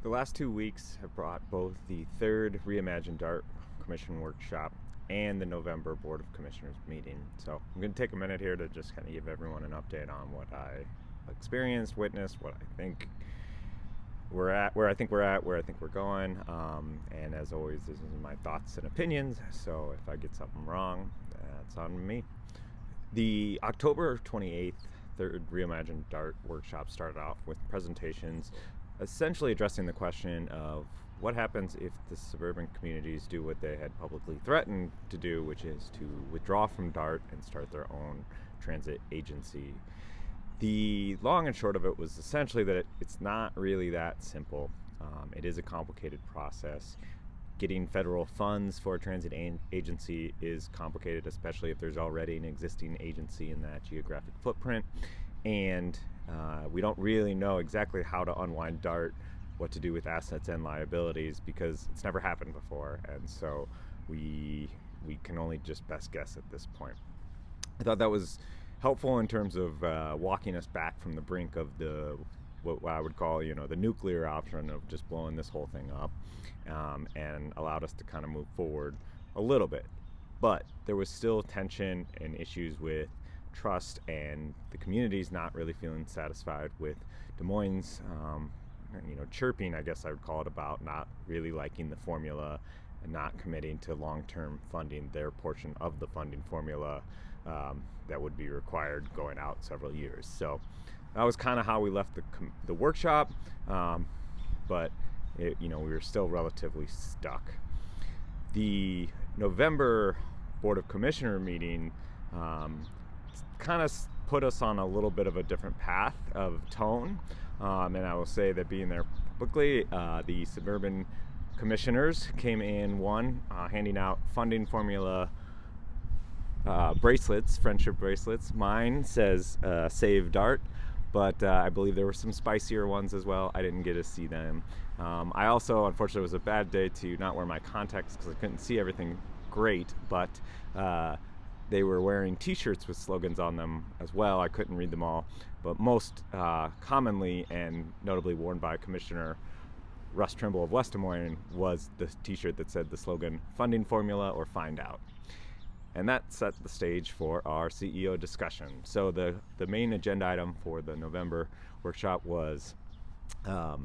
The last 2 weeks have brought both the third Reimagine DART Commission workshop and the November Board of Commissioners meeting. So I'm going to take a minute here to just kind of give everyone an update on what I experienced, witnessed, what I think we're at, where I think we're at, where I think we're going. And as always, this is my thoughts and opinions. So if I get something wrong, that's on me. The October 28th third Reimagine DART workshop started off with presentations essentially addressing the question of what happens if the suburban communities do what they had publicly threatened to do, which is to withdraw from DART and start their own transit agency. The long and short of it was essentially that it's not really that simple. It is a complicated process. Getting federal funds for a transit agency is complicated, especially if there's already an existing agency in that geographic footprint. And we don't really know exactly how to unwind DART, what to do with assets and liabilities, because it's never happened before. And so we can only just best guess at this point. I thought that was helpful in terms of walking us back from the brink of what I would call, the nuclear option of just blowing this whole thing up, and allowed us to kind of move forward a little bit. But there was still tension and issues with trust, and the community's not really feeling satisfied with Des Moines, chirping, I guess I would call it, about not really liking the formula and not committing to long-term funding their portion of the funding formula that would be required going out several years. So that was kind of how we left the workshop, but we were still relatively stuck. The November Board of Commissioner meeting kind of put us on a little bit of a different path of tone, and I will say that being there publicly, the suburban commissioners came in handing out funding formula bracelets, friendship bracelets. Mine says Save DART, but I believe there were some spicier ones as well. I didn't get to see them. I also, unfortunately, it was a bad day to not wear my contacts because I couldn't see everything great, but they were wearing t-shirts with slogans on them as well. I couldn't read them all, but most commonly and notably worn by Commissioner Russ Trimble of West Des Moines was the t-shirt that said the slogan, "Funding Formula or Find Out." And that set the stage for our CEO discussion. So the main agenda item for the November workshop was a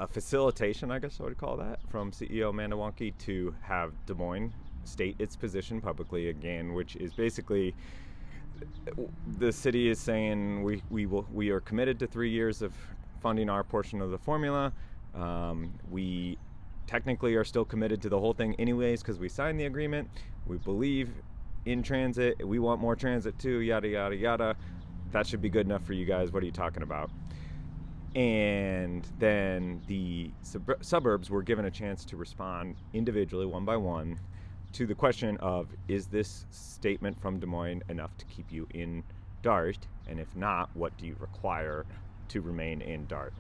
facilitation, I guess I would call that, from CEO Amanda Wonke to have Des Moines state its position publicly again, which is basically the city is saying we are committed to 3 years of funding our portion of the formula. We technically are still committed to the whole thing anyways because we signed the agreement. We believe in transit. We want more transit too, yada, yada, yada. That should be good enough for you guys. What are you talking about? And then the suburbs were given a chance to respond individually, one by one, to the question of, is this statement from Des Moines enough to keep you in DART? And if not, what do you require to remain in DART?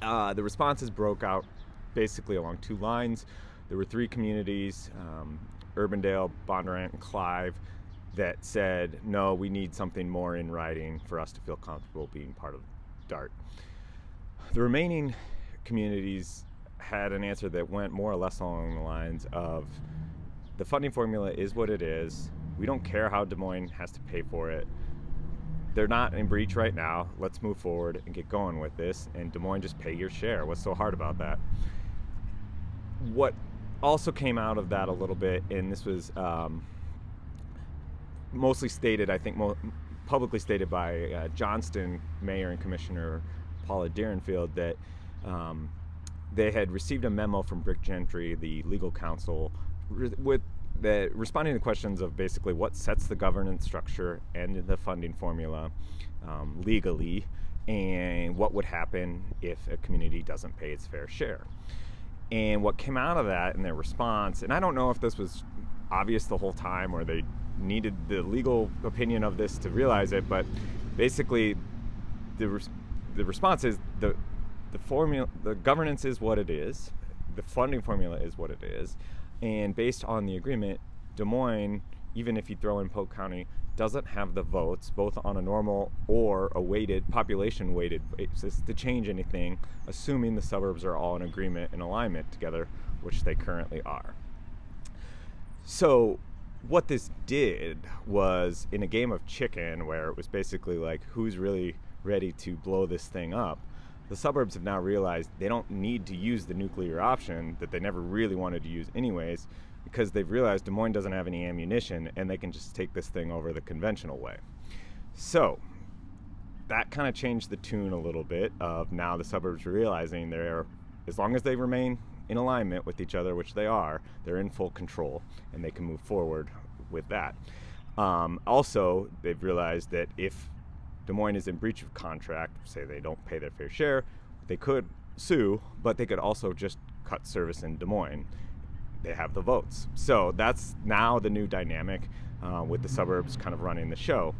The responses broke out basically along two lines. There were three communities, Urbandale, Bondurant, and Clive, that said, no, we need something more in writing for us to feel comfortable being part of DART. The remaining communities had an answer that went more or less along the lines of, the funding formula is what it is. We don't care how Des Moines has to pay for it. They're not in breach right now. Let's move forward and get going with this. And Des Moines, just pay your share. What's so hard about that? What also came out of that a little bit, and this was mostly stated, I think, publicly stated by Johnston Mayor and Commissioner Paula Deerenfield, that they had received a memo from Brick Gentry, the legal counsel, responding to questions of basically what sets the governance structure and the funding formula legally, and what would happen if a community doesn't pay its fair share. And what came out of that in their response, and I don't know if this was obvious the whole time or they needed the legal opinion of this to realize it, but basically the response is the formula, the governance is what it is, the funding formula is what it is. And based on the agreement, Des Moines, even if you throw in Polk County, doesn't have the votes, both on a normal or a weighted, population weighted basis, to change anything, assuming the suburbs are all in agreement and alignment together, which they currently are. So what this did was, in a game of chicken, where it was basically like, who's really ready to blow this thing up, the suburbs have now realized they don't need to use the nuclear option that they never really wanted to use anyways, because they've realized Des Moines doesn't have any ammunition and they can just take this thing over the conventional way. So that kind of changed the tune a little bit of now the suburbs realizing they're, as long as they remain in alignment with each other, which they are, they're in full control and they can move forward with that. Also, they've realized that if Des Moines is in breach of contract, say they don't pay their fair share, they could sue, but they could also just cut service in Des Moines. They have the votes. So that's now the new dynamic with the suburbs kind of running the show.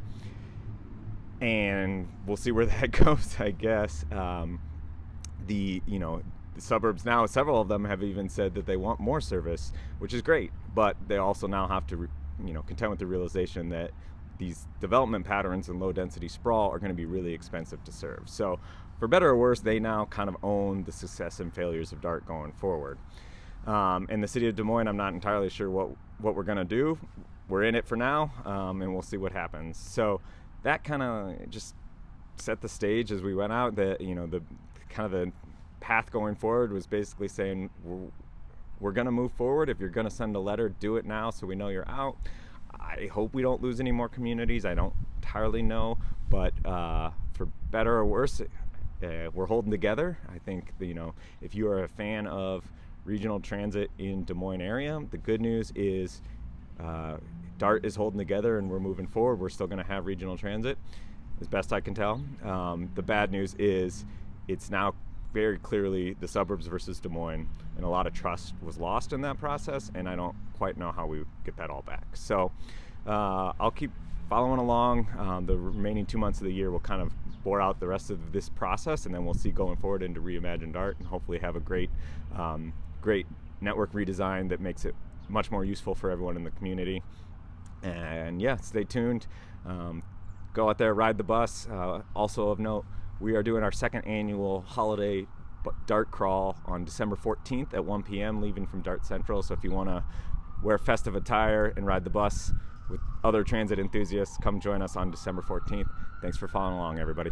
And we'll see where that goes, I guess. The suburbs now, several of them have even said that they want more service, which is great, but they also now have to contend with the realization that these development patterns and low density sprawl are going to be really expensive to serve. So for better or worse, they now kind of own the success and failures of DART going forward. In the city of Des Moines, I'm not entirely sure what we're going to do. We're in it for now, and we'll see what happens. So that kind of just set the stage as we went out. That the kind of the path going forward was basically saying we're going to move forward. If you're going to send a letter, do it now so we know you're out. I hope we don't lose any more communities. I don't entirely know, but for better or worse, we're holding together. I think if you are a fan of regional transit in Des Moines area, the good news is DART is holding together and we're moving forward. We're still going to have regional transit, as best I can tell. The bad news is it's now very clearly the suburbs versus Des Moines, and a lot of trust was lost in that process, and I don't quite know how we get that all back. So I'll keep following along. The remaining 2 months of the year will kind of bore out the rest of this process, and then we'll see going forward into Reimagine DART and hopefully have a great network redesign that makes it much more useful for everyone in the community. And yeah, stay tuned. Go out there, ride the bus. Also of note, we are doing our second annual holiday DART crawl on December 14th at 1 p.m. leaving from DART Central. So if you want to wear festive attire and ride the bus with other transit enthusiasts, come join us on December 14th. Thanks for following along, everybody.